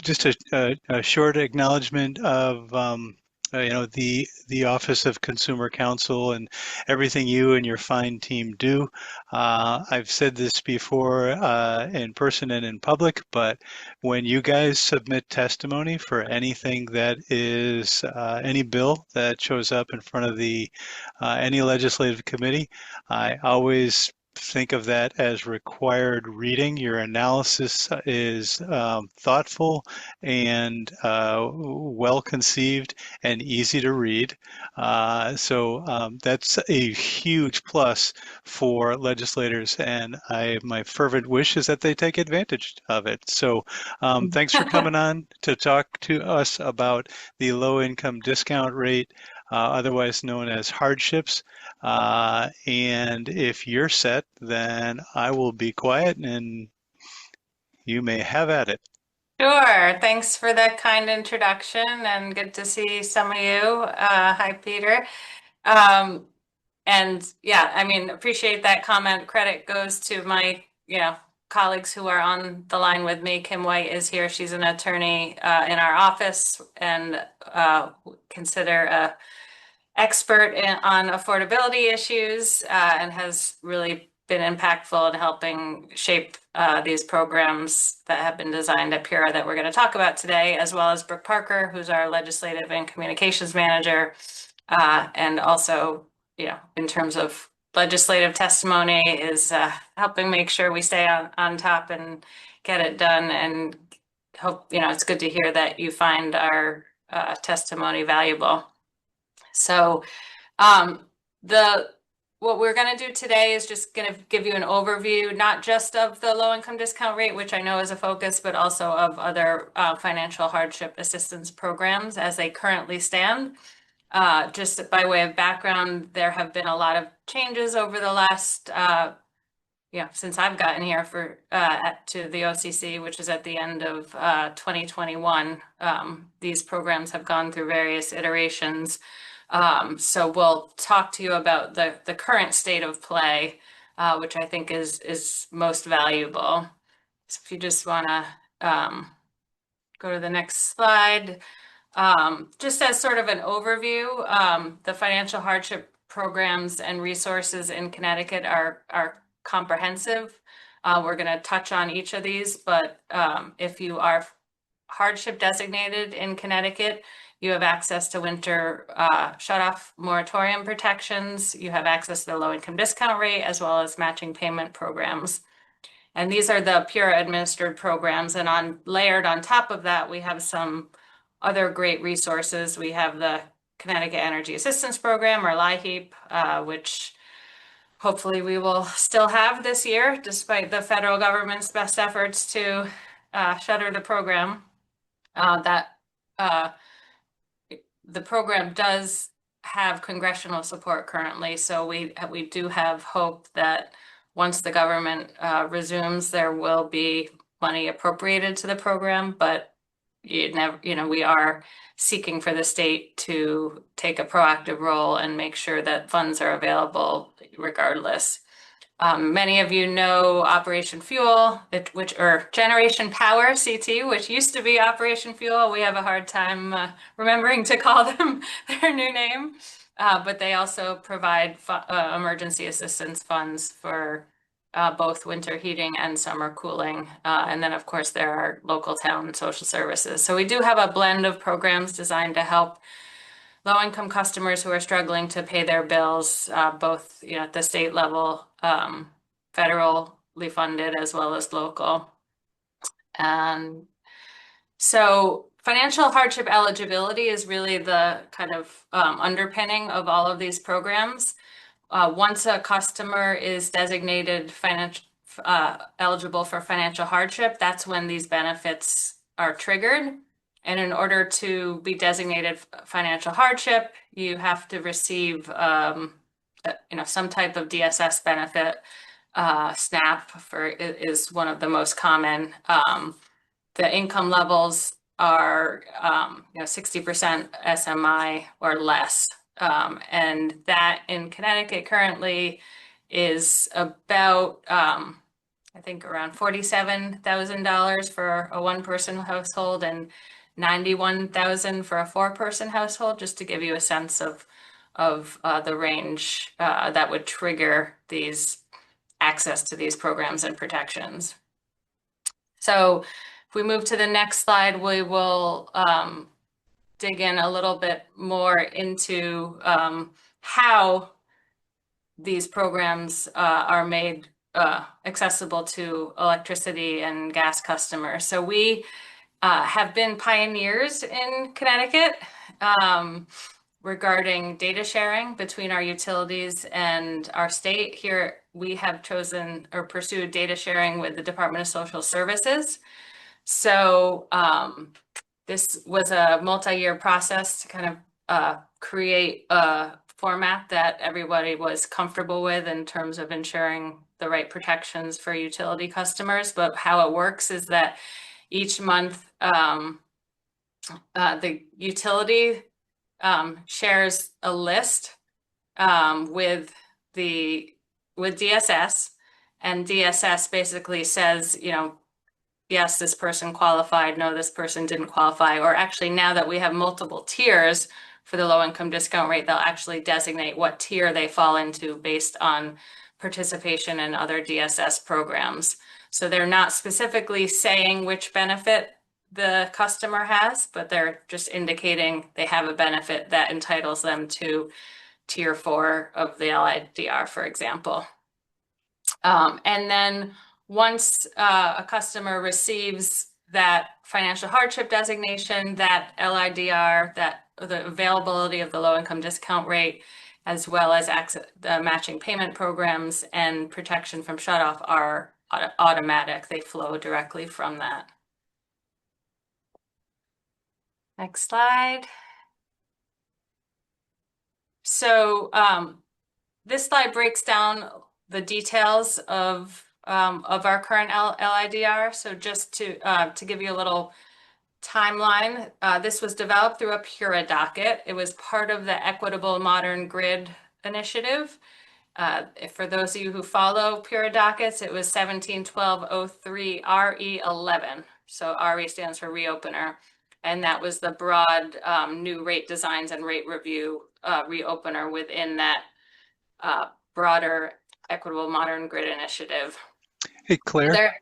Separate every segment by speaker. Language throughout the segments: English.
Speaker 1: just a short acknowledgement of the Office of Consumer Counsel and everything you and your fine team do. I've said this before in person and in public, but when you guys submit testimony for anything that is any bill that shows up in front of the any legislative committee, I always think of that as required reading. Your analysis is thoughtful and well conceived and easy to read. So that's a huge plus for legislators, and my fervent wish is that they take advantage of it. So thanks for coming on to talk to us about the low income discount rate, otherwise known as hardships. And if you're set, then I will be quiet and you may have at it.
Speaker 2: Sure. Thanks for that kind introduction and good to see some of you. Hi, Peter. Um, and yeah, I mean, appreciate that comment. Credit goes to my, colleagues who are on the line with me. Kim White is here. She's an attorney in our office and consider a expert on affordability issues and has really been impactful in helping shape these programs that have been designed at Pura that we're going to talk about today, as well as Brooke Parker, who's our legislative and communications manager, and also, in terms of legislative testimony, is helping make sure we stay on top and get it done. And hope, it's good to hear that you find our testimony valuable. So the what we're going to do today is just going to give you an overview, not just of the low income discount rate, which I know is a focus, but also of other financial hardship assistance programs as they currently stand. Just by way of background, there have been a lot of changes over the last since I've gotten here to the OCC, which is at the end of 2021. These programs have gone through various iterations. So we'll talk to you about the current state of play, which I think is most valuable. So if you just want to go to the next slide. Just as sort of an overview, the financial hardship programs and resources in Connecticut are comprehensive. We're going to touch on each of these, but if you are hardship designated in Connecticut, you have access to winter shutoff moratorium protections. You have access to the low income discount rate as well as matching payment programs. And these are the Pura administered programs. And layered on top of that, we have some other great resources. We have the Connecticut Energy Assistance Program, or LIHEAP, which hopefully we will still have this year, despite the federal government's best efforts to shutter the program. The program does have congressional support currently, so we do have hope that once the government resumes, there will be money appropriated to the program, but we are seeking for the state to take a proactive role and make sure that funds are available regardless. Many of you know Operation Fuel, or Generation Power, CT, which used to be Operation Fuel. We have a hard time remembering to call them their new name, but they also provide emergency assistance funds for both winter heating and summer cooling. And then, of course, there are local town social services. So we do have a blend of programs designed to help low-income customers who are struggling to pay their bills, both at the state level, federally funded, as well as local. And so financial hardship eligibility is really the kind of underpinning of all of these programs. Once a customer is designated eligible for financial hardship, that's when these benefits are triggered. And in order to be designated financial hardship, you have to receive, some type of DSS benefit. SNAP is one of the most common. The income levels are, 60% SMI or less. And that in Connecticut currently is about, I I think around $47,000 for a one-person household and 91,000 for a four-person household, just to give you a sense of the range that would trigger these access to these programs and protections. So if we move to the next slide, we will dig in a little bit more into how these programs are made accessible to electricity and gas customers. So we have been pioneers in Connecticut regarding data sharing between our utilities and our state. Here, we have chosen or pursued data sharing with the Department of Social Services. So this was a multi-year process to kind of create a format that everybody was comfortable with in terms of ensuring the right protections for utility customers. But how it works is that each month the utility shares a list with DSS, and DSS basically says, you know, yes, this person qualified, no, this person didn't qualify, or actually now that we have multiple tiers for the low income discount rate, they'll actually designate what tier they fall into based on participation in other DSS programs. So they're not specifically saying which benefit the customer has, but they're just indicating they have a benefit that entitles them to tier 4 of the LIDR, for example. And then once a customer receives that financial hardship designation, that LIDR, that the availability of the low income discount rate, as well as access, the matching payment programs and protection from shutoff are automatic. They flow directly from that. Next slide. So this slide breaks down the details of our current LIDR. So just to give you a little timeline, this was developed through a PURA docket. It was part of the Equitable Modern Grid initiative. For those of you who follow PURA dockets, it was 171203 RE11. So RE stands for reopener. And that was the broad new rate designs and rate review reopener within that broader Equitable Modern Grid initiative.
Speaker 1: Hey, Claire,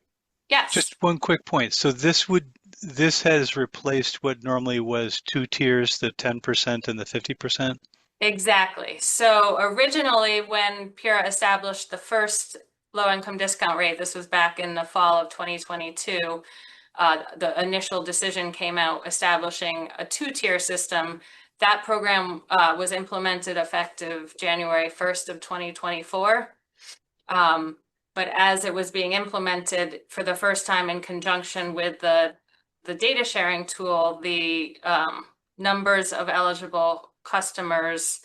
Speaker 2: Yes.
Speaker 1: just one quick point. So this has replaced what normally was two tiers, the 10% and the 50%?
Speaker 2: Exactly. So originally, when PURA established the first low-income discount rate, this was back in the fall of 2022, the initial decision came out establishing a two-tier system. That program was implemented effective January 1st of 2024. But as it was being implemented for the first time in conjunction with the data sharing tool, the numbers of eligible customers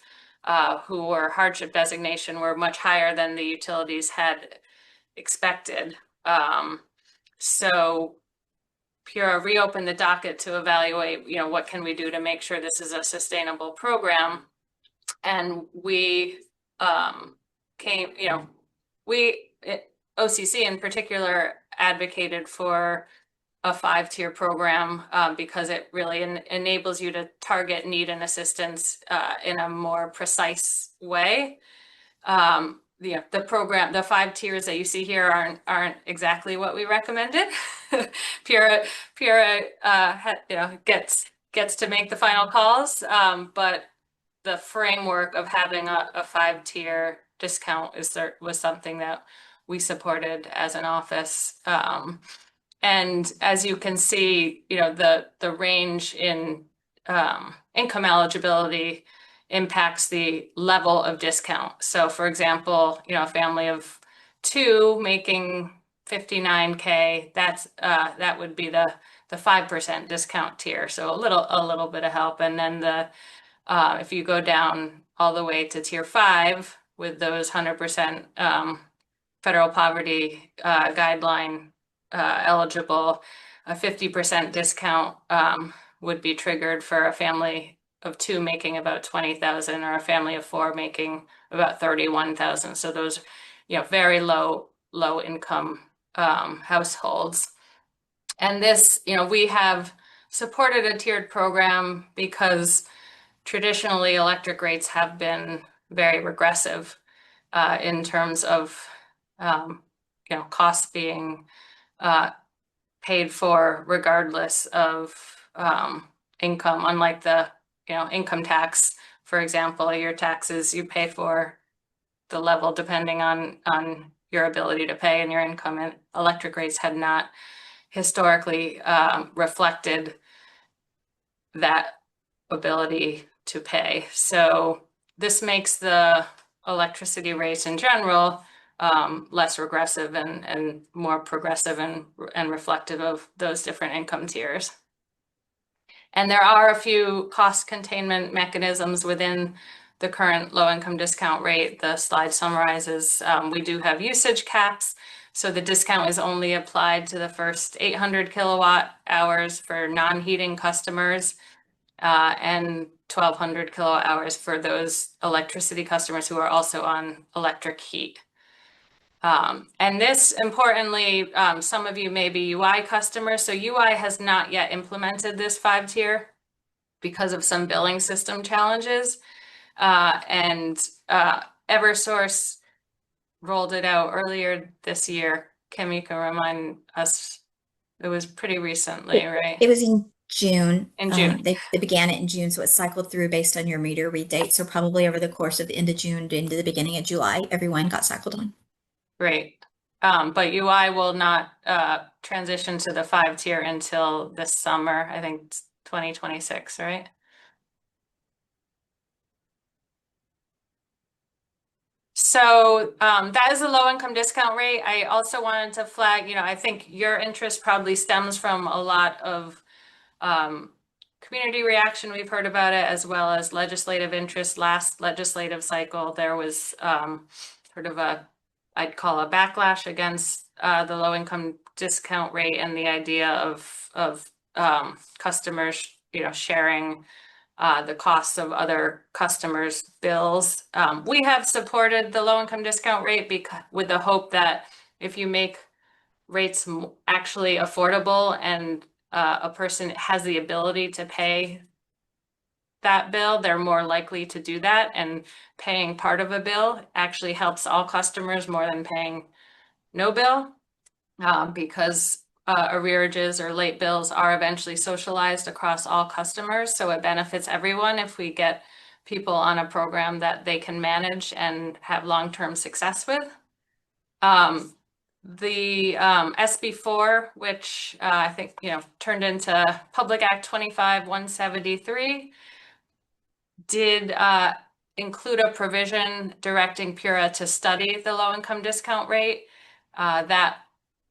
Speaker 2: who were hardship designation were much higher than the utilities had expected. So PURA reopened the docket to evaluate, you know, what can we do to make sure this is a sustainable program. And we OCC in particular advocated for a 5-tier program because it really enables you to target need and assistance in a more precise way. The program, the 5 tiers that you see here aren't exactly what we recommended. PURA gets to make the final calls, but the framework of having a 5-tier discount was something that we supported as an office. And as you can see, you know, the range in income eligibility impacts the level of discount. So for example, you know, a family of 2 making 59K, that would be the 5% discount tier. So a little bit of help. And then if you go down all the way to tier 5 with those 100% federal poverty guideline eligible, a 50% discount would be triggered for a family of 2 making about 20,000 or a family of 4 making about 31,000. So those, you know, very low income households. And this, we have supported a tiered program because traditionally electric rates have been very regressive in terms of costs being paid for regardless of income, unlike the income tax, for example. Your taxes you pay for the level depending on your ability to pay and your income, and electric rates had not historically reflected that ability to pay. So this makes the electricity rates in general less regressive and more progressive and reflective of those different income tiers. And there are a few cost containment mechanisms within the current low income discount rate. The slide summarizes we do have usage caps. So the discount is only applied to the first 800 kilowatt hours for non-heating customers and 1,200 kilowatt hours for those electricity customers who are also on electric heat. And this, importantly, some of you may be UI customers. So UI has not yet implemented this 5-tier because of some billing system challenges. And Eversource rolled it out earlier this year. Kim, you can remind us, it was pretty recently, right?
Speaker 3: It was in June.
Speaker 2: In June.
Speaker 3: They began it in June, so it cycled through based on your meter read date. So probably over the course of the end of June to into the beginning of July, everyone got cycled on.
Speaker 2: Great. But UI will not transition to the 5-tier until this summer, I think it's 2026, right? So that is a low income discount rate. I also wanted to flag, I think your interest probably stems from a lot of community reaction. We've heard about it, as well as legislative interest. Last legislative cycle, there was sort of I'd call a backlash against the low income discount rate and the idea of customers, sharing the costs of other customers' bills. We have supported the low income discount rate with the hope that if you make rates actually affordable and a person has the ability to pay that bill, they're more likely to do that. And paying part of a bill actually helps all customers more than paying no bill, because arrearages or late bills are eventually socialized across all customers. So it benefits everyone if we get people on a program that they can manage and have long-term success with. The SB4, which I think turned into Public Act 25-173, did include a provision directing PURA to study the low income discount rate. That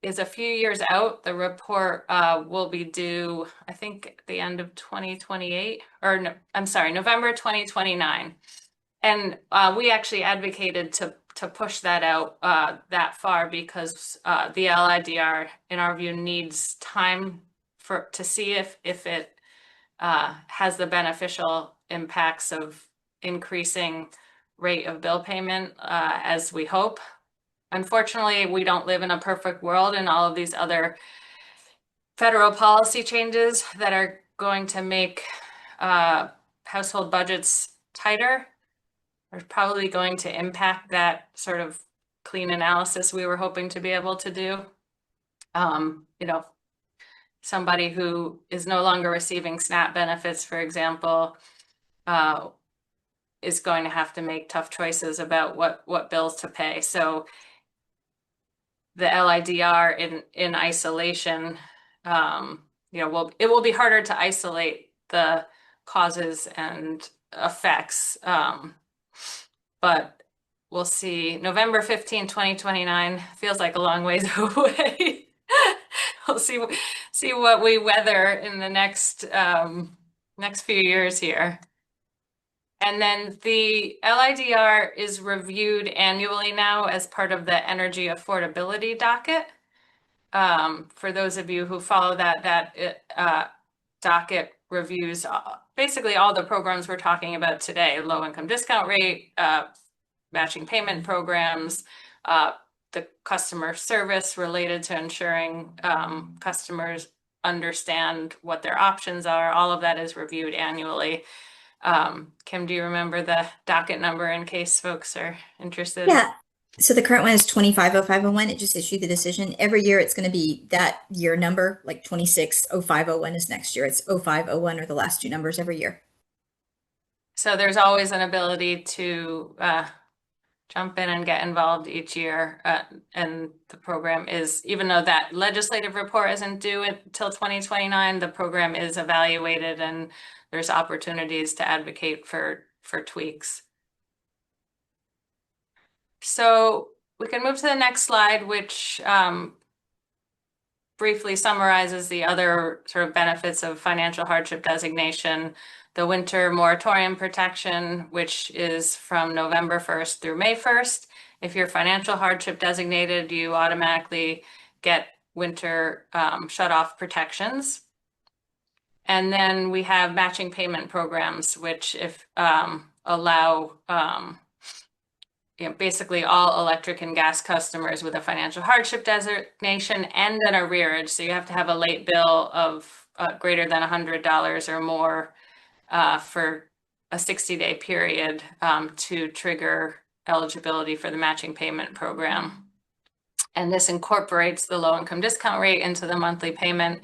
Speaker 2: is a few years out. The report will be due, I think, at the end of 2028, or no, I'm sorry, November 2029. And we actually advocated to push that out that far because the LIDR, in our view, needs time to see if it has the beneficial impacts of increasing rate of bill payment as we hope. Unfortunately, we don't live in a perfect world, and all of these other federal policy changes that are going to make household budgets tighter are probably going to impact that sort of clean analysis we were hoping to be able to do. Somebody who is no longer receiving SNAP benefits, for example, is going to have to make tough choices about what bills to pay. So the LIDR in isolation, it will be harder to isolate the causes and effects. But we'll see. November 15, 2029 feels like a long ways away. We'll see what we weather in the next few years here. And then the LIDR is reviewed annually now as part of the energy affordability docket. For those of you who follow that docket reviews basically all the programs we're talking about today: low income discount rate, matching payment programs, the customer service related to ensuring customers understand what their options are. All of that is reviewed annually. Kim, do you remember the docket number in case folks are interested?
Speaker 3: Yeah. So the current one is 250501. It just issued the decision. Every year it's going to be that year number, like 260501 is next year. It's 0501 or the last two numbers every year.
Speaker 2: So there's always an ability to jump in and get involved each year. And the program is, even though that legislative report isn't due until 2029, the program is evaluated and there's opportunities to advocate for tweaks. So we can move to the next slide, which briefly summarizes the other sort of benefits of financial hardship designation. The winter moratorium protection, which is from November 1st through May 1st. If you're financial hardship designated, you automatically get winter shut-off protections. And then we have matching payment programs, which allow basically all electric and gas customers with a financial hardship designation and an arrearage. So you have to have a late bill of greater than $100 or more for a 60-day period to trigger eligibility for the matching payment program. And this incorporates the low income discount rate into the monthly payment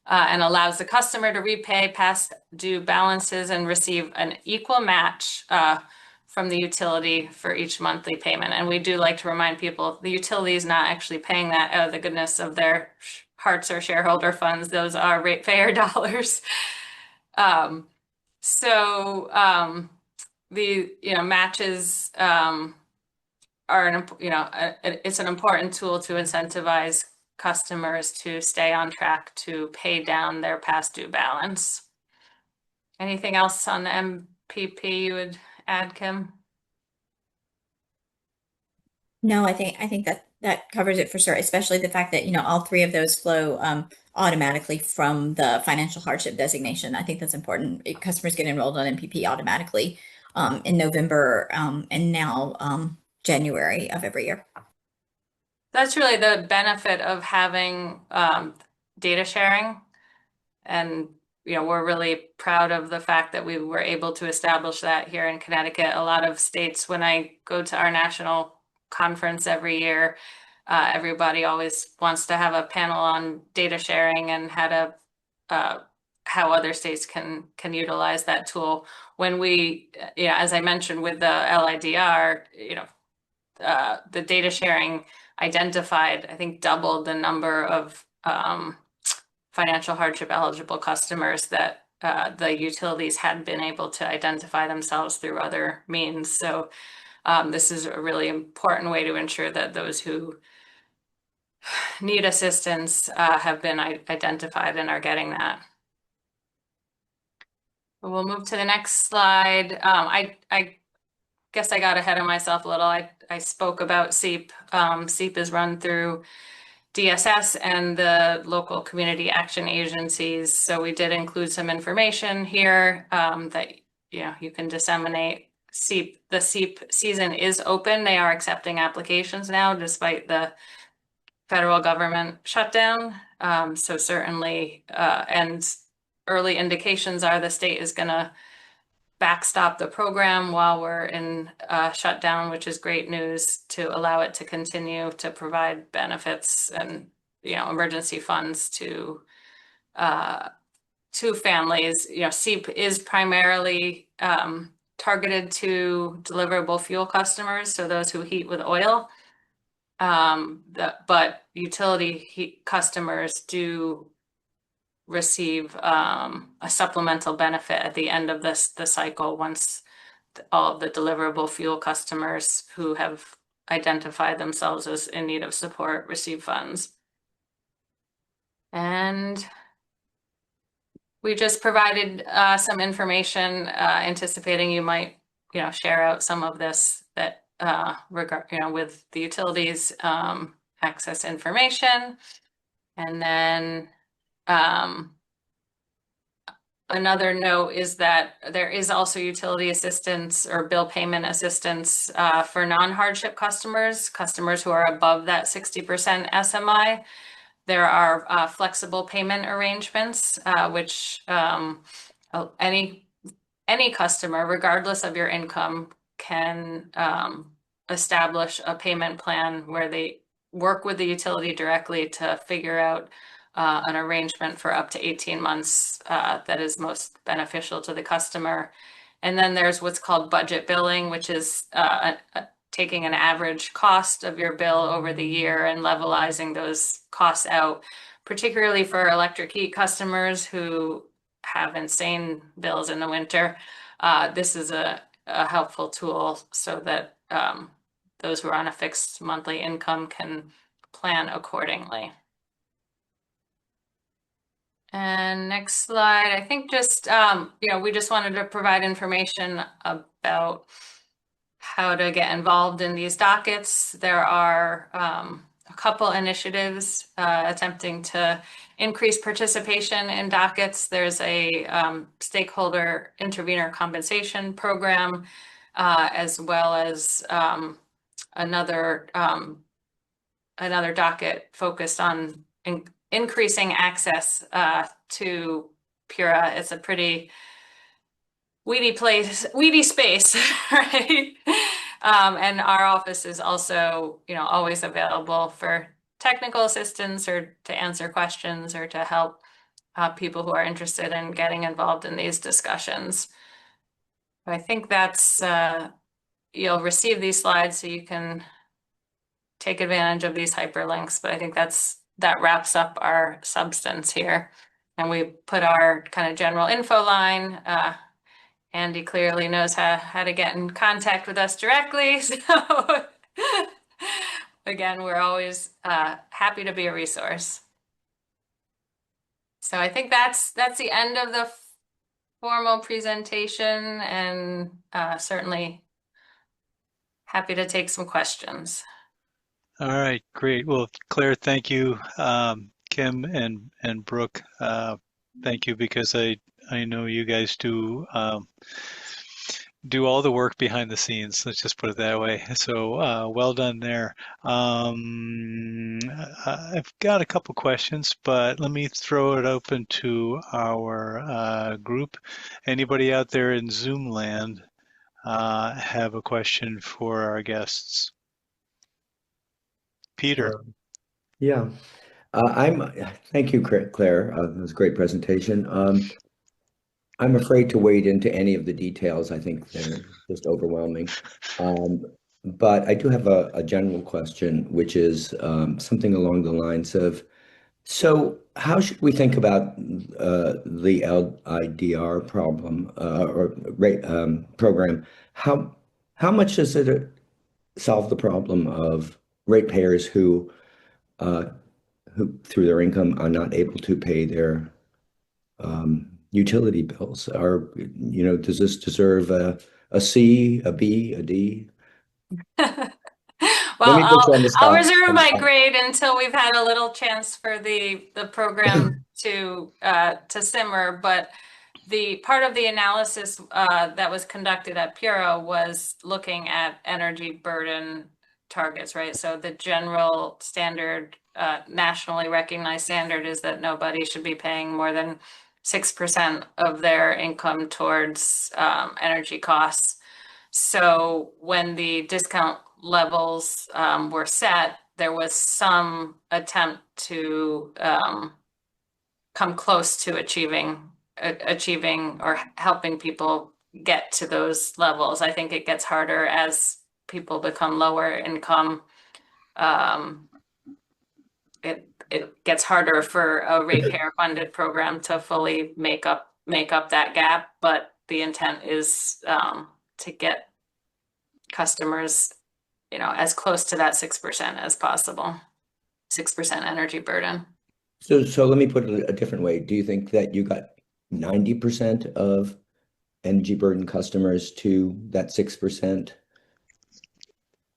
Speaker 2: and allows the customer to repay past due balances and receive an equal match from the utility for each monthly payment. And we do like to remind people the utility is not actually paying that out of the goodness of their hearts or shareholder funds. Those are ratepayer dollars. The matches are it's an important tool to incentivize customers to stay on track to pay down their past due balance. Anything else on the MPP you would add, Kim?
Speaker 3: No, I think that covers it for sure, especially the fact that, all three of those flow automatically from the financial hardship designation. I think that's important. Customers get enrolled on MPP automatically in November and now January of every year.
Speaker 2: That's really the benefit of having data sharing. And we're really proud of the fact that we were able to establish that here in Connecticut. A lot of states, when I go to our national conference every year, everybody always wants to have a panel on data sharing and how other states can utilize that tool. When we, as I mentioned with the LIDR, the data sharing identified, I think, doubled the number of financial hardship eligible customers that the utilities had been able to identify themselves through other means. So this is a really important way to ensure that those who need assistance have been identified and are getting that. We'll move to the next slide. I guess I got ahead of myself a little. I spoke about SEEP. SEEP is run through DSS and the local community action agencies. So we did include some information here that you can disseminate. The SEEP season is open. They are accepting applications now, despite the federal government shutdown. So certainly, and early indications are the state is going to backstop the program while we're in shutdown, which is great news, to allow it to continue to provide benefits and emergency funds to families. SEEP is primarily targeted to deliverable fuel customers, so those who heat with oil. But utility heat customers do receive a supplemental benefit at the end of the cycle once all of the deliverable fuel customers who have identified themselves as in need of support receive funds. And we just provided some information anticipating you might share out some of this that with the utilities access information. And then Another note is that there is also utility assistance or bill payment assistance for non-hardship customers, customers who are above that 60% SMI. There are flexible payment arrangements, which any customer, regardless of your income, can establish a payment plan where they work with the utility directly to figure out an arrangement for up to 18 months that is most beneficial to the customer. And then there's what's called budget billing, which is taking an average cost of your bill over the year and levelizing those costs out, particularly for electric heat customers who have insane bills in the winter. This is a helpful tool so that those who are on a fixed monthly income can plan accordingly. And next slide, I think just, we just wanted to provide information about how to get involved in these dockets. There are a couple initiatives attempting to increase participation in dockets. There's a stakeholder intervenor compensation program, as well as another docket focused on increasing access to Pura. It's a pretty weedy space, right? And our office is also, always available for technical assistance or to answer questions or to help people who are interested in getting involved in these discussions. I think that's, you'll receive these slides so you can take advantage of these hyperlinks, but I think that wraps up our substance here. And we put our kind of general info line. Andy clearly knows how to get in contact with us directly. So again, we're always happy to be a resource. So I think that's the end of the formal presentation, and certainly happy to take some questions.
Speaker 1: All right, great. Well, Claire, thank you. Kim and Brooke, thank you, because I know you guys do all the work behind the scenes. Let's just put it that way. So well done there. I've got a couple questions, but let me throw it open to our group. Anybody out there in Zoom land have a question for our guests? Peter.
Speaker 4: Yeah. Thank you, Claire. That was a great presentation. I'm afraid to wade into any of the details. I think they're just overwhelming. But I do have a general question, which is something along the lines of, so how should we think about the LIDR problem or rate program? How much does it solve the problem of ratepayers who through their income are not able to pay their utility bills? Does this deserve a C, a B, a D?
Speaker 2: Well, I'll reserve my
Speaker 4: spot.
Speaker 2: grade until we've had a little chance for the program to simmer. But the part of the analysis that was conducted at Pura was looking at energy burden targets, right? So the general standard, nationally recognized standard, is that nobody should be paying more than 6% of their income towards energy costs. So when the discount levels were set, there was some attempt to come close to achieving or helping people get to those levels. I think it gets harder as people become lower income. It gets harder for a ratepayer funded program to fully make up that gap, but the intent is to get customers, as close to that 6% as possible, 6% energy burden.
Speaker 4: So let me put it a different way. Do you think that you got 90% of energy burden customers to that 6%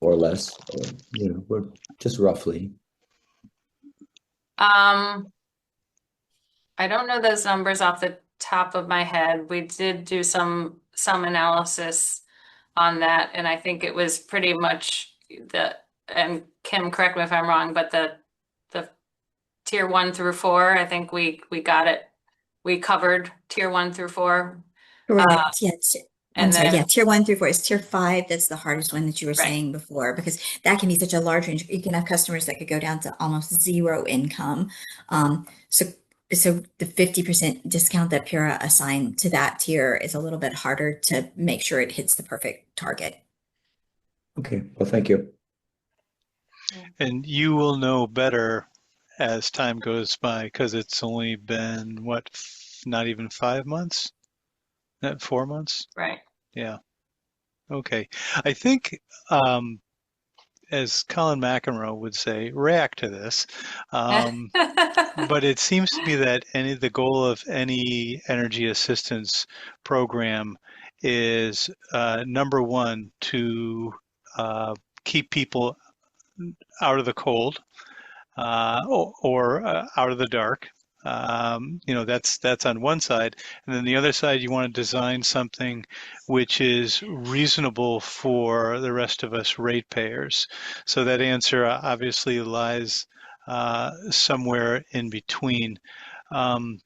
Speaker 4: or less? Or, just roughly.
Speaker 2: I don't know those numbers off the top of my head. We did do some analysis on that, and I think it was pretty much and Kim, correct me if I'm wrong, but the tier 1 through 4, I think we got it. We covered tier 1 through 4.
Speaker 3: Correct. Yeah. I'm
Speaker 2: And
Speaker 3: sorry.
Speaker 2: then,
Speaker 3: Yeah. Tier 1 through 4 is tier 5. That's the hardest one that you were
Speaker 2: right.
Speaker 3: saying before, because that can be such a large range. You can have customers that could go down to almost zero income. So the 50% discount that Pura assigned to that tier is a little bit harder to make sure it hits the perfect target.
Speaker 4: Okay, well, thank you.
Speaker 1: And you will know better as time goes by because it's only been, what, not even 5 months? 4 months?
Speaker 2: Right.
Speaker 1: Yeah. Okay. I think, as Colin McEnroe would say, react to this. But it seems to me that the goal of any energy assistance program is number one, to keep people out of the cold or out of the dark. That's on one side, and then the other side, you want to design something which is reasonable for the rest of us ratepayers. So that answer obviously lies somewhere in between. Um,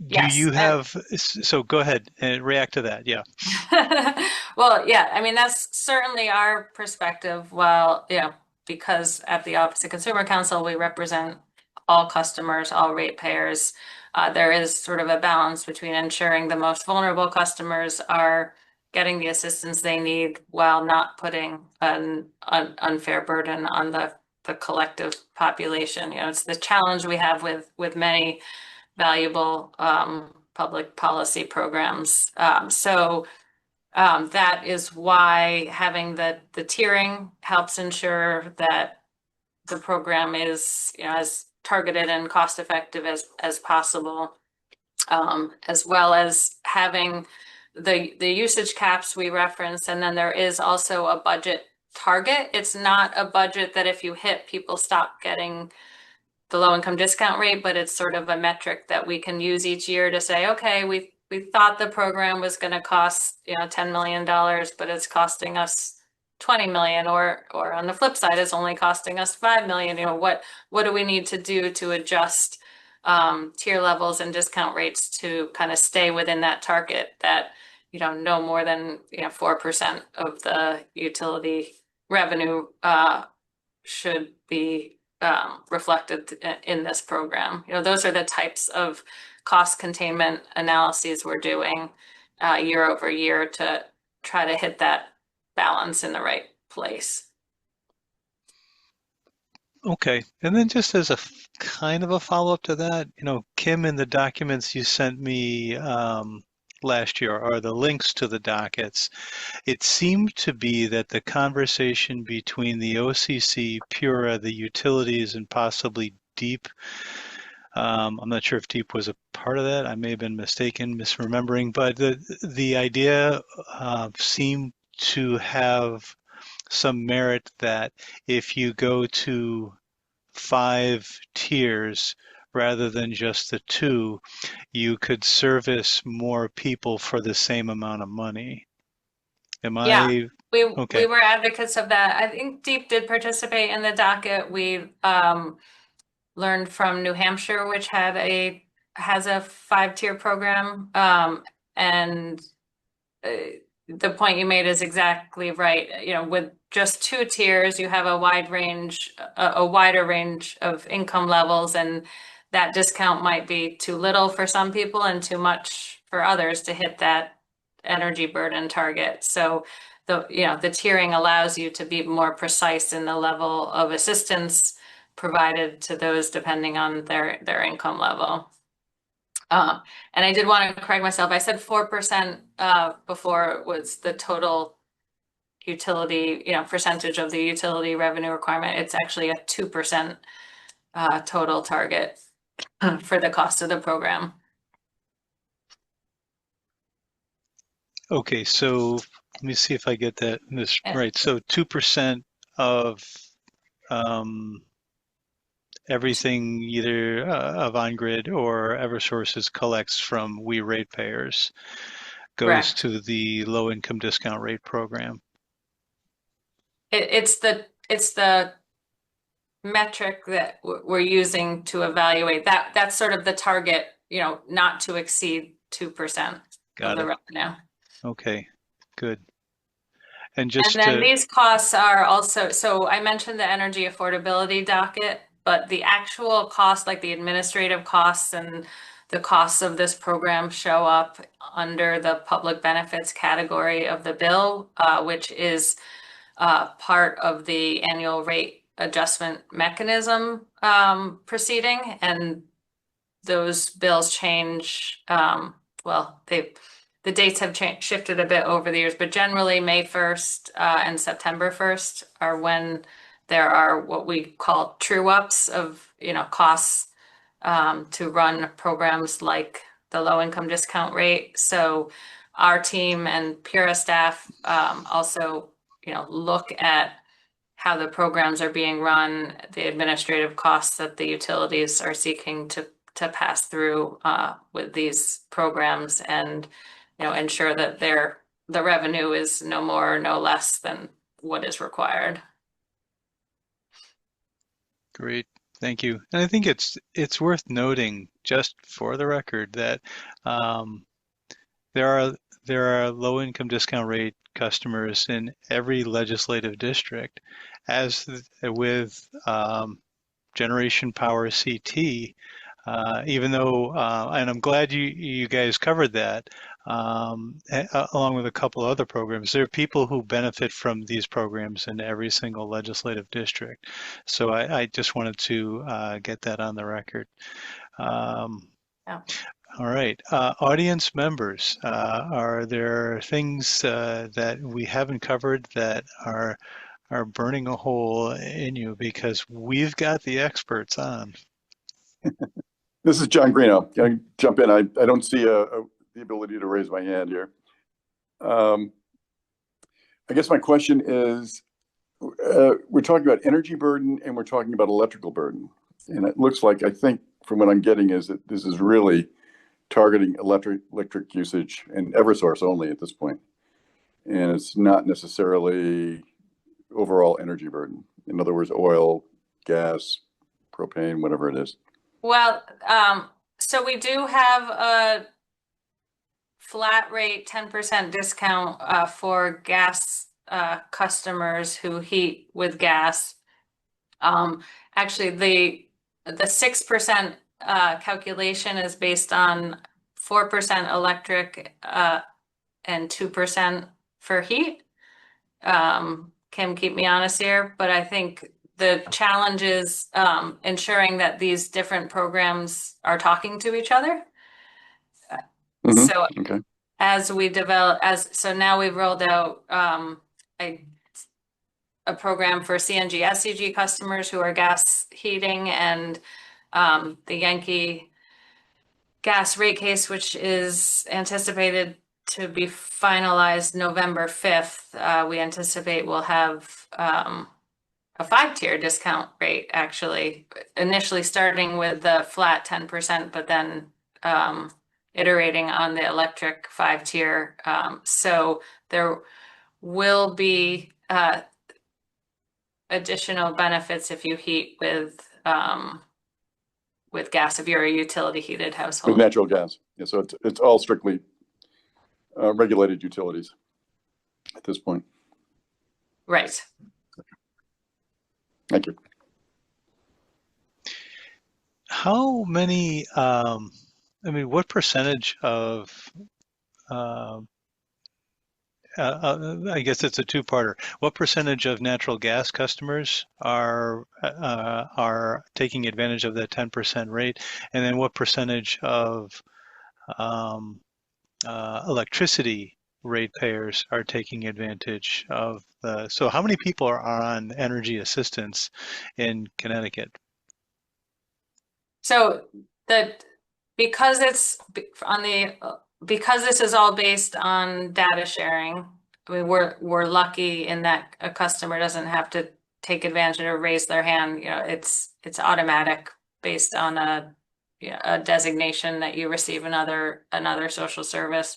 Speaker 1: do
Speaker 2: Yes.
Speaker 1: you have, so go ahead and react to that. Yeah.
Speaker 2: Well, yeah, I mean, that's certainly our perspective. Well, because at the Office of Consumer Counsel, we represent all customers, all ratepayers. There is sort of a balance between ensuring the most vulnerable customers are getting the assistance they need while not putting an unfair burden on the collective population. It's the challenge we have with many valuable public policy programs. That is why having the tiering helps ensure that the program is as targeted and cost effective as possible, as well as having the usage caps we reference, and then there is also a budget target. It's not a budget that if you hit, people stop getting the low income discount rate, but it's sort of a metric that we can use each year to say, okay, we thought the program was going to cost $10 million, but it's costing us 20 million, or on the flip side, it's only costing us 5 million. What do we need to do to adjust tier levels and discount rates to kind of stay within that target that no more than 4% of the utility revenue should be reflected in this program. Those are the types of cost containment analyses we're doing year over year to try to hit that balance in the right place.
Speaker 1: Okay. And then just as a kind of a follow-up to that, Kim, in the documents you sent me last year, are the links to the dockets. It seemed to be that the conversation between the OCC, Pura, the utilities, and possibly DEEP, I'm not sure if DEEP was a part of that. I may have been mistaken, misremembering, but the idea seemed to have some merit that if you go to 5 tiers rather than just the 2, you could service more people for the same amount of money. Am
Speaker 2: Yeah,
Speaker 1: I
Speaker 2: we
Speaker 1: okay?
Speaker 2: were advocates of that. I think DEEP did participate in the docket. We learned from New Hampshire, which has a 5-tier program, and the point you made is exactly right. With just 2 tiers, you have a wider range of income levels, and that discount might be too little for some people and too much for others to hit that energy burden target. So the tiering allows you to be more precise in the level of assistance provided to those depending on their income level. And I did want to correct myself. I said 4% before was the total utility, percentage of the utility revenue requirement. It's actually a 2% total target for the cost of the program.
Speaker 1: Okay, so let me see if I get this right. So 2% of everything either of OnGrid or Eversources collects from we ratepayers goes
Speaker 2: Correct.
Speaker 1: to the low income discount rate program.
Speaker 2: It's the metric that we're using to evaluate that. That's sort of the target, not to exceed 2% of
Speaker 1: Got
Speaker 2: the
Speaker 1: it.
Speaker 2: revenue.
Speaker 1: Okay, good. And
Speaker 2: And
Speaker 1: just
Speaker 2: then
Speaker 1: to,
Speaker 2: these costs are also, so I mentioned the energy affordability docket, but the actual cost, like the administrative costs and the costs of this program show up under the public benefits category of the bill, which is part of the annual rate adjustment mechanism proceeding. And those bills change, well, the dates have shifted a bit over the years, but generally May 1st and September 1st are when there are what we call true ups of, costs to run programs like the low income discount rate. So our team and Pura staff also, look at how the programs are being run, the administrative costs that the utilities are seeking to pass through with these programs, and ensure that the revenue is no more or no less than what is required.
Speaker 1: great, thank you. And I think it's worth noting, just for the record, that there are low income discount rate customers in every legislative district, as with Generation Power CT. Even though, and I'm glad you guys covered that, along with a couple other programs. There are people who benefit from these programs in every single legislative district. So I just wanted to get that on the record.
Speaker 2: Yeah.
Speaker 1: All right, audience members, are there things that we haven't covered that are burning a hole in you? Because we've got the experts on.
Speaker 5: This is John Greeno. Can I jump in? I don't see the ability to raise my hand here. I guess my question is, we're talking about energy burden and we're talking about electrical burden. And it looks like, I think from what I'm getting is that this is really targeting electric usage and Eversource only at this point. And it's not necessarily overall energy burden. In other words, oil, gas, propane, whatever it is.
Speaker 2: Well, so we do have a flat rate 10% discount for gas customers who heat with gas. Actually, the 6% calculation is based on 4% electric and 2% for heat. Kim, keep me honest here, but I think the challenge is ensuring that these different programs are talking to each other.
Speaker 5: Mm-hmm.
Speaker 2: So
Speaker 5: okay.
Speaker 2: as we develop, so now we've rolled out a program for CNG, SCG customers who are gas heating, and the Yankee gas rate case, which is anticipated to be finalized November 5th. We anticipate we'll have a 5-tier discount rate, actually, initially starting with the flat 10%, but then iterating on the electric 5-tier. So there will be additional benefits if you heat with gas, if you're a utility heated household.
Speaker 5: With natural gas. Yeah, so it's all strictly regulated utilities at this point.
Speaker 2: Right.
Speaker 5: Thank you.
Speaker 1: How many, what percentage of, I guess it's a two-parter. What percentage of natural gas customers are taking advantage of that 10% rate? And then what percentage of electricity ratepayers are taking advantage of so how many people are on energy assistance in Connecticut?
Speaker 2: So because this is all based on data sharing, I mean, we're lucky in that a customer doesn't have to take advantage or raise their hand, it's automatic based on a designation that you receive another social service.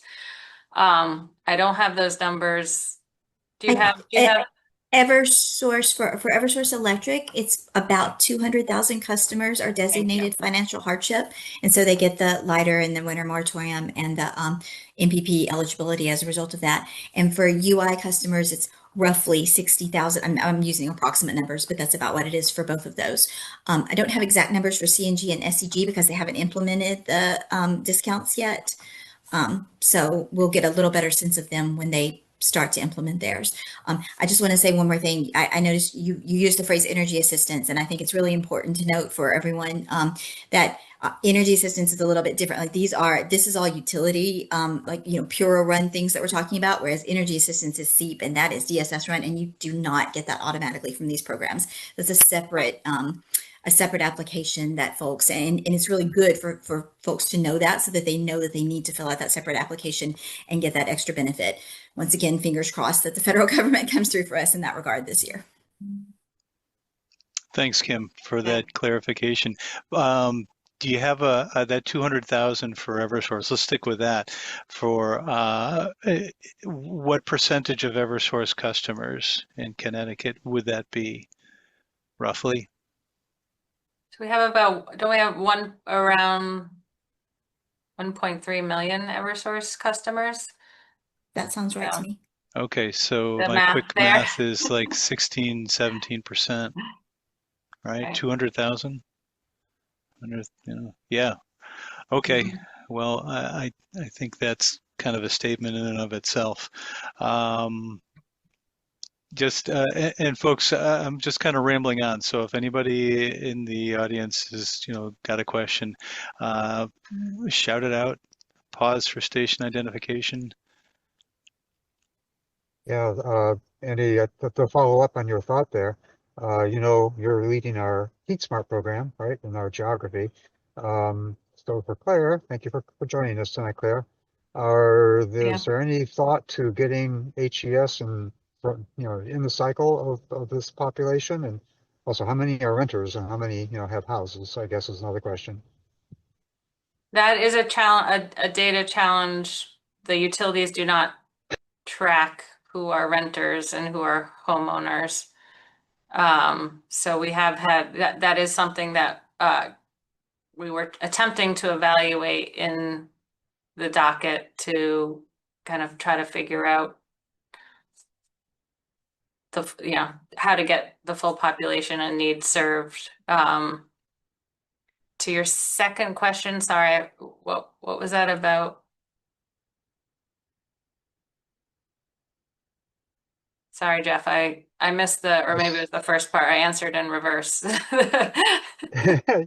Speaker 2: I don't have those numbers. Do you have?
Speaker 3: Eversource for Eversource Electric, it's about 200,000 customers are designated financial hardship, and so they get the lighter and the winter moratorium and the MPP eligibility as a result of that. And for UI customers, it's roughly 60,000. I'm using approximate numbers, but that's about what it is for both of those. I don't have exact numbers for CNG and SCG because they haven't implemented the discounts yet. So we'll get a little better sense of them when they start to implement theirs. I just want to say one more thing. I noticed you used the phrase energy assistance, and I think it's really important to note for everyone that energy assistance is a little bit different. Like this is all utility, like, Pura run things that we're talking about, whereas energy assistance is SEEP and that is DSS run, and you do not get that automatically from these programs. That's a separate application that folks, and it's really good for folks to know that so that they know that they need to fill out that separate application and get that extra benefit. Once again, fingers crossed that the federal government comes through for us in that regard this year.
Speaker 1: Thanks, Kim, for that clarification. Do you have that 200,000 for Eversource? Let's stick with that. For what percentage of Eversource customers in Connecticut would that be, roughly?
Speaker 2: So we have don't we have around 1.3 million Eversource customers?
Speaker 3: That sounds right to me.
Speaker 1: Okay, so
Speaker 2: The
Speaker 1: my quick
Speaker 2: there.
Speaker 1: math is like 16, 17%, right? 200,000? Yeah. Okay. Well, I think that's kind of a statement in and of itself. And folks, I'm just kind of rambling on. So if anybody in the audience has, got a question, shout it out. Pause for station identification.
Speaker 6: Yeah, Andy, to follow up on your thought there, you're leading our Heat Smart program, right, in our geography. So for Claire, thank you for joining us tonight, Claire. Is there any thought to getting HES in the cycle of this population? And also, how many are renters and how many, have houses, I guess is another question.
Speaker 2: That is a challenge, a data challenge. The utilities do not track who are renters and who are homeowners. So we have had that is something that we were attempting to evaluate in the docket to kind of try to figure out how to get the full population and needs served. To your second question, sorry, what was that about? Sorry, Jeff, I missed or maybe it was the first part. I answered in reverse.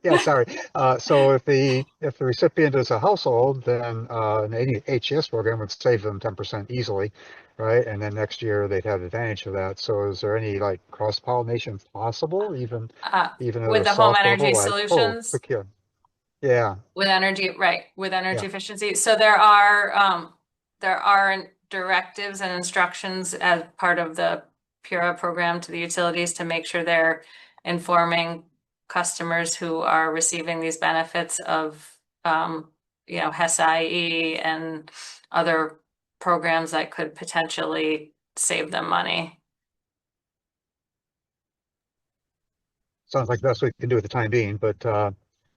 Speaker 6: Yeah, sorry. So if the recipient is a household, then an HES program would save them 10% easily, right? And then next year they'd have advantage of that. So is there any like cross-pollination possible, even at
Speaker 2: with
Speaker 6: a
Speaker 2: the home
Speaker 6: soft
Speaker 2: energy
Speaker 6: level, like,
Speaker 2: solutions?
Speaker 6: click here. Yeah.
Speaker 2: With energy, right, with energy efficiency. So there are directives and instructions as part of the PURA program to the utilities to make sure they're informing customers who are receiving these benefits of HES-IE and other programs that could potentially save them money.
Speaker 6: Sounds like the best we can do at the time being, but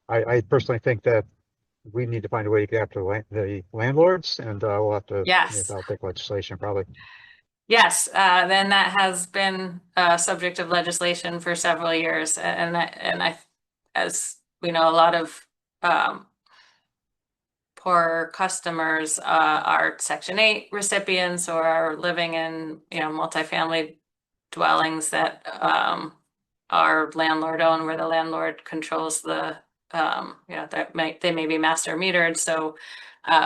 Speaker 6: I personally think that we need to find a way to get after the landlords, and we'll have to, that'll take legislation probably.
Speaker 2: Yes, then that has been a subject of legislation for several years, and as we know, a lot of poor customers are Section 8 recipients or are living in multifamily dwellings that are landlord owned, where the landlord controls the they may be master metered. So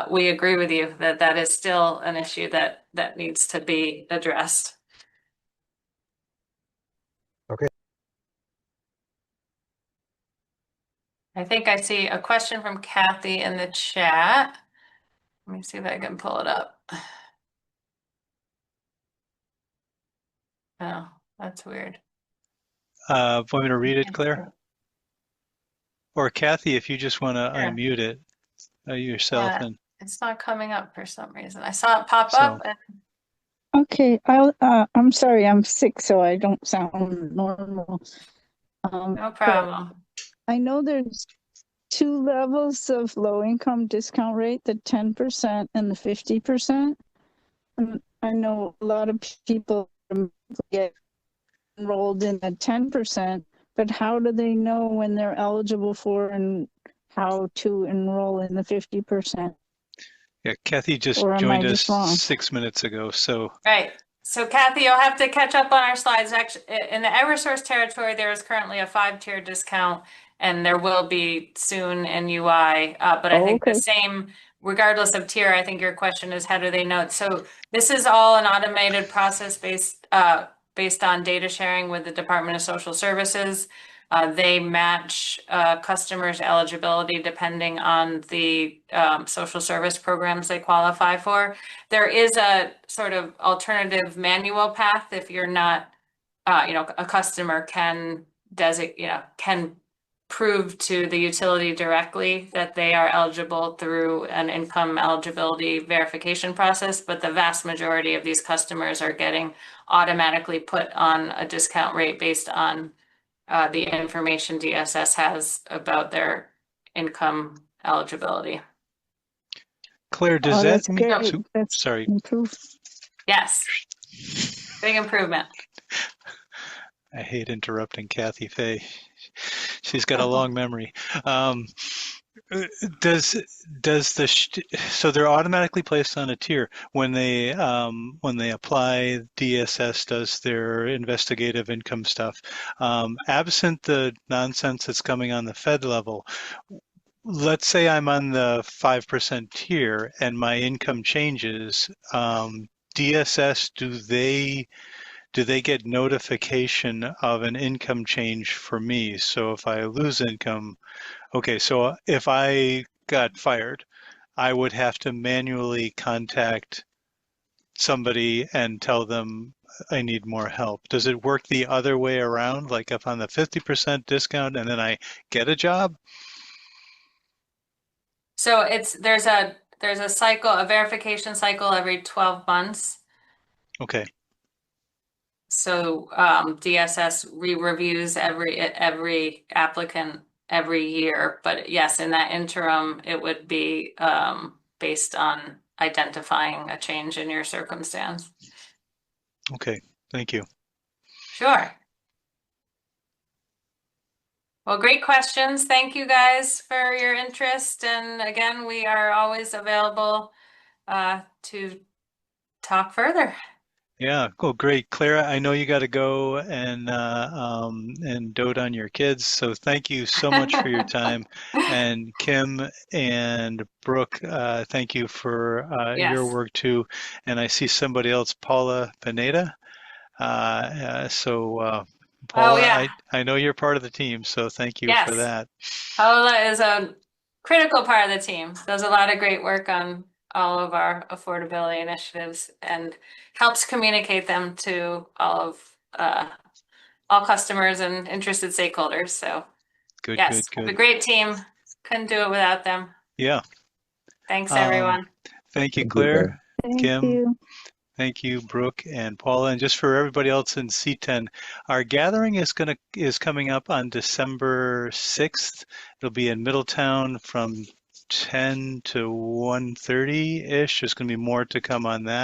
Speaker 2: we agree with you that is still an issue that needs to be addressed.
Speaker 6: Okay.
Speaker 2: I think I see a question from Kathy in the chat. Let me see if I can pull it up. Oh, that's weird.
Speaker 1: Want me to read it, Claire? Or Kathy, if you just want to
Speaker 2: Sure.
Speaker 1: unmute it yourself.
Speaker 2: Yeah,
Speaker 1: And
Speaker 2: it's not coming up for some reason. I saw it pop
Speaker 1: so,
Speaker 2: up and
Speaker 7: Okay, I'm sorry, I'm sick, so I don't sound normal.
Speaker 2: no
Speaker 7: But
Speaker 2: problem.
Speaker 7: I know there's two levels of low income discount rate, the 10% and the 50%. And I know a lot of people get enrolled in the 10%, but how do they know when they're eligible for and how to enroll in the 50%?
Speaker 1: yeah, Kathy just
Speaker 7: Or am I
Speaker 1: joined us
Speaker 7: just wrong?
Speaker 1: 6 minutes ago. So,
Speaker 2: Right. So Kathy, you'll have to catch up on our slides. Actually, in the Eversource territory, there is currently a 5-tier discount, and there will be soon in UI. But I
Speaker 7: Oh,
Speaker 2: think the
Speaker 7: okay.
Speaker 2: same, regardless of tier, I think your question is how do they know? So this is all an automated process based on data sharing with the Department of Social Services. They match customers' eligibility depending on the social service programs they qualify for. There is a sort of alternative manual path if you're not, a customer can can prove to the utility directly that they are eligible through an income eligibility verification process, but the vast majority of these customers are getting automatically put on a discount rate based on the information DSS has about their income eligibility.
Speaker 1: Claire, does
Speaker 7: Oh,
Speaker 1: that
Speaker 7: that's
Speaker 1: mean?
Speaker 7: great.
Speaker 1: So,
Speaker 7: That's
Speaker 1: sorry.
Speaker 7: improved.
Speaker 2: Yes, big improvement.
Speaker 1: I hate interrupting Kathy Fay. She's got a long memory. Does so they're automatically placed on a tier when they apply? DSS does their investigative income stuff. Absent the nonsense that's coming on the Fed level, let's say I'm on the 5% tier and my income changes. DSS, do they get notification of an income change for me? So if I lose income, okay, so if I got fired, I would have to manually contact somebody and tell them I need more help. Does it work the other way around? Like if I'm the 50% discount and then I get a job?
Speaker 2: So there's a cycle, a verification cycle every 12 months.
Speaker 1: Okay,
Speaker 2: So DSS re-reviews every applicant every year. But yes, in that interim, it would be based on identifying a change in your circumstance.
Speaker 1: okay, thank you.
Speaker 2: Sure. Well, great questions. Thank you guys for your interest. And again, we are always available to talk further.
Speaker 1: Yeah, cool, great. Clara, I know you got to go and dote on your kids, so thank you so much for your time. And Kim and Brooke, thank you for your
Speaker 2: Yes.
Speaker 1: work too. And I see somebody else, Paula Pineda.
Speaker 2: Oh,
Speaker 1: Paula,
Speaker 2: yeah.
Speaker 1: I know you're part of the team, so thank you for
Speaker 2: Yes.
Speaker 1: that.
Speaker 2: Paola is a critical part of the team, does a lot of great work on all of our affordability initiatives and helps communicate them to all customers and interested stakeholders. So
Speaker 1: Good,
Speaker 2: yes,
Speaker 1: good,
Speaker 2: have a
Speaker 1: good.
Speaker 2: great team. Couldn't do it without them.
Speaker 1: Yeah.
Speaker 2: Thanks,
Speaker 1: Um,
Speaker 2: everyone.
Speaker 1: Thank you,
Speaker 4: Thank you,
Speaker 1: Claire,
Speaker 4: Claire.
Speaker 7: Thank
Speaker 1: Kim.
Speaker 7: you.
Speaker 1: Thank you, Brooke and Paula. And just for everybody else in CTEN, our gathering is coming up on December 6th. It'll be in Middletown from 10 to 1:30-ish. There's going to be more to come on that.